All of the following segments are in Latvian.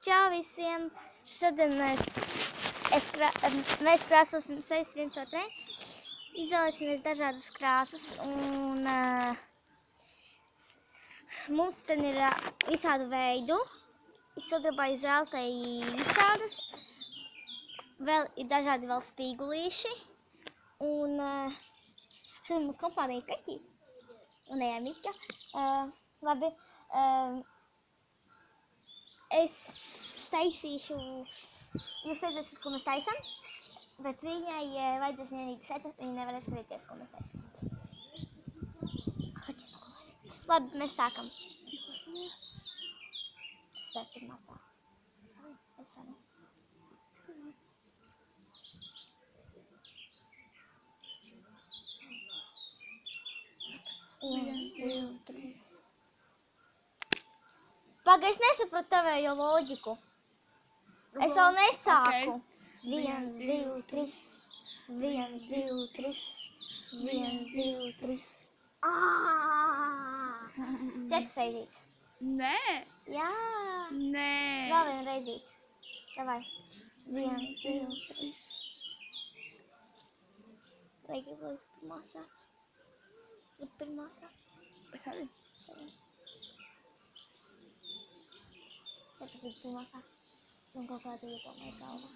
Čau visiem! Šodien mēs krāsosim sejas viens otrai. Izvēlēsimies dažādas krāsas un mums te ir visādu veidu. Izsudrabai, zeltai visādas. Vēl ir dažādi vēl spīgulīši. Un šodien mums kompānija kaķi. Un Ejamika. Labi. Es taisīšu, jūs redzēsiet, ko mēs taisam, bet viņai vajadzēs vienīgi setēt, viņa nevarēs skatīties, ko mēs taisam. Labi, mēs sākam. Es vēl pirmā sāku. Es arī. Viens, divi, trīs. Paga, es nesapratu tavējo loģiku. Es vēl nesāku. 1, 2, 3. 1, 2, 3. 1, 2, 3. Četras reizītes. Nē. Jā. Nē. Vēl vienu reizīti. Davai. 1, 2, 3. Vai gribu likt pirmā sāc? Gribu pirmā sāc? Es arī. Ja tu gribi pirmā sāc? Un kaut kādu iedomāju galvā.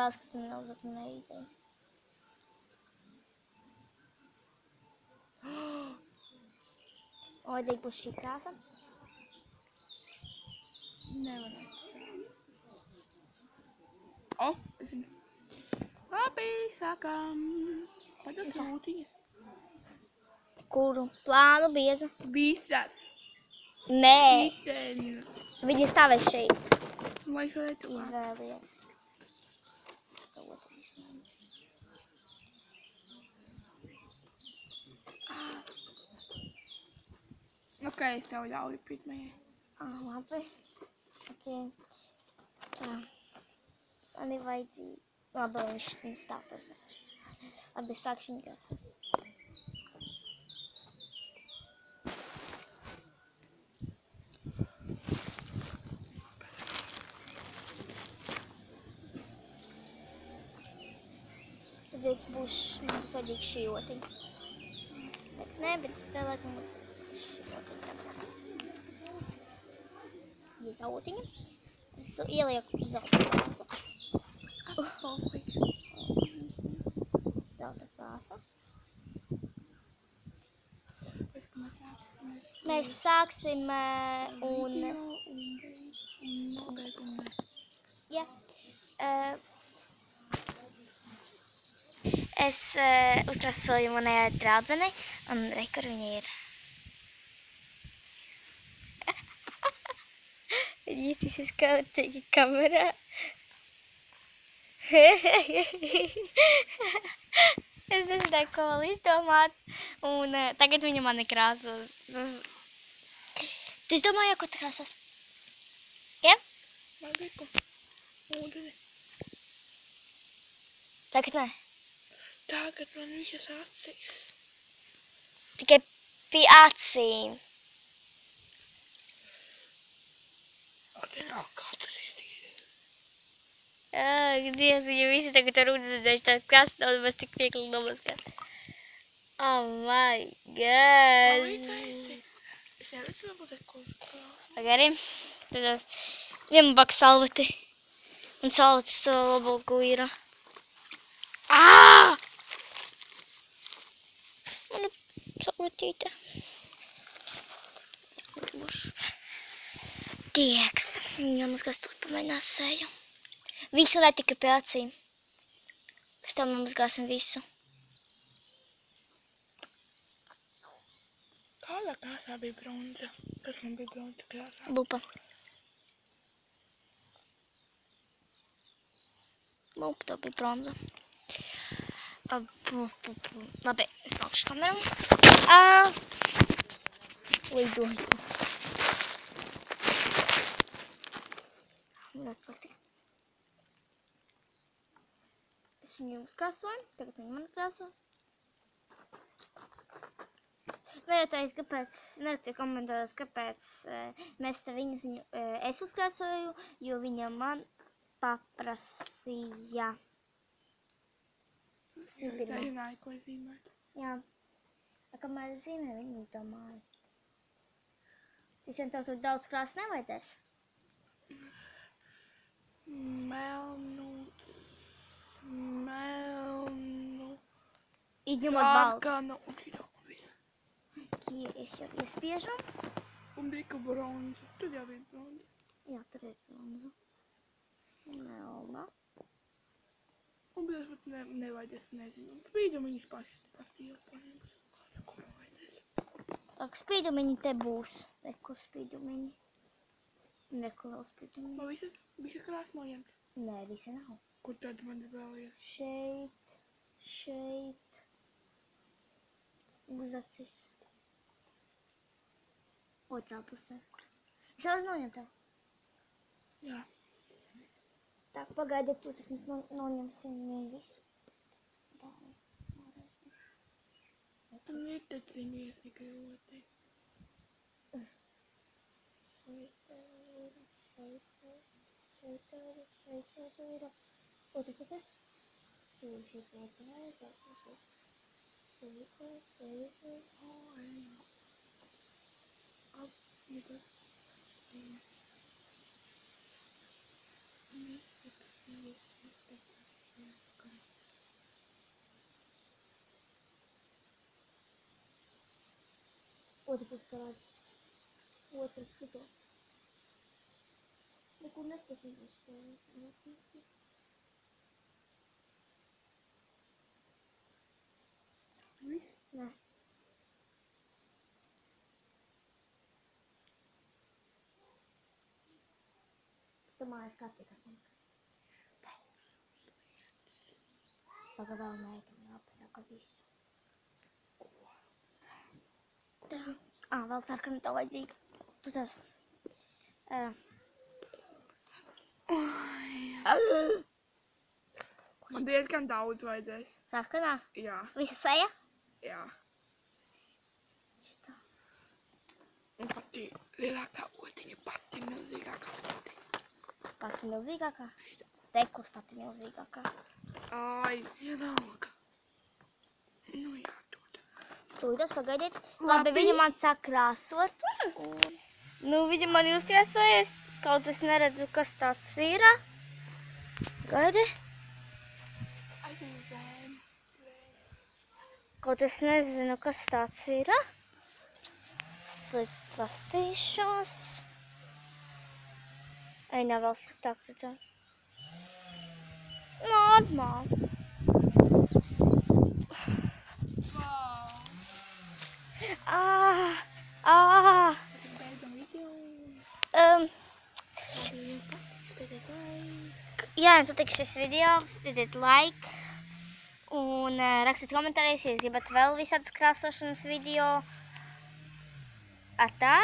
Bāc, ka tu neuzvat man neīdēji. Vajadzīgi būs šī krāsa. Nevarētu. O, es zinu. Labi, sākam. Paģot sūtiņas. Kuru? Plānu, biezu? Visas. Nē! Iten. Viņi stāvēs šeit. Vai es varētu to? Izvēlies. To otru izvēli. Ok, es tev ļauju pirmajai. Labi. Ok. Tā. Man ir vajadzīgi. Labi, viņš stāv tos nepašas. Labi, es sākšu viņa krāsu. Būs vajadzīga šī otiņa. Nē, bet tev laikam būs šī otiņa. Ieza otiņa. Es ielieku zelta krāsu. Zelta krāsa. Mēs sāksim un... Jā. Es uztrasoju manējai draudzenei, un re, kur viņa ir. Viņa iztīsies kautīgi kamerā. Es nezināju, ko vēl izdomāt, un tagad viņa mani krāsos. Tu izdomāji, ko tu krāsos? Ja? Tagad nē. Tagad man visas acīs. Tikai pie acīm. Te nav kā tas iztīsies. Ak, Dievs, viņa visi tagad var rūdedzējuši tāds krāsas, nav nemaz tik viegli nomaskāt. Oh my God. Es neredzu, varbūt ko krāsu. Pagari, tu tās ņem bak salveti. Un salvetes labāku ir. Ā! Mana salvetīte. Tieks. Viņam mazgās tur pamēģinās seju. Visu ne tikai pie acīm. Pēc tam mazgāsim visu. Kādā krāsā bija bronza? Kas man bija bronza krāsā? Lupa. Lupa, tev bija bronza. Labi, es nākšu kameru. Lidojums. Ļoti slikti. Es viņu uzkrāsoju, tagad viņa man krāso. Nejautājiet, kāpēc, neraktiet komentāros, kāpēc mēs te viņas, es uzkrāsoju, jo viņa man paprasīja. Es nezināju, ko zīmēt. Jā. Kamēr es zīmēju, viņa izdomāja. Visiem tev tur daudz krāsu nevajadzēs? Melnu. Izņemot baltu. Sarkanu un šito un visu. Es jau iespiežu. Un bija ka bronza. Tur jau bija bronza. Jā, tur ir bronza. Melna. Un bija pat nevajag, es nezinu. Spīdumiņus paši pastīju paņemt. Ko man vajadzēs? Tā, spīdumiņi te būs. Reku spīdumiņi. Reku vēl spīdumiņi. Man visi krāsi noņemt. Nē, visi nav. Kur tad man vēl ir? Šeit. Uz acis. Otrā pusē. Es varu noņemt tev? Jā. Tā, pagaidiet, tur mēs noņemsim visu. Un ir taču viņi iesikai otri. Šeit. Otra pusē. Šeit otrā. Otra pusē parādi. Otra šito. Nekur nespēsim uz sevi. Viss? Nē. Samājas skatītā mums. Pagavēl meitam jāpasaka visu. Tā. Vēl sarkana tev vajadzīga. Tu tās. Man diezgan daudz vajadzēs. Sarkanā? Jā. Visa seja? Jā. Šitā. Un pati lielākā otiņa, pati milzīgākā otiņa. Pati milzīgākā? Rekus pati milzīgākā. Ai, vienalga. Nu jā, dod. Tūdos pagaidiet. Labi, viņa man sāk krāsot. Nu, viņa man uzkrāsojas. Kaut es neredzu, kas tāds ir. Gaidi. Kaut es nezinu, kas tāds ir. Sliktastīšos. Ainā vēl sliktāk redzēt. Normāli. Ja jums patīk šis video, dodiet like un rakstiet komentārus, ja gribat vēl visādas krāsošanas video. Atā!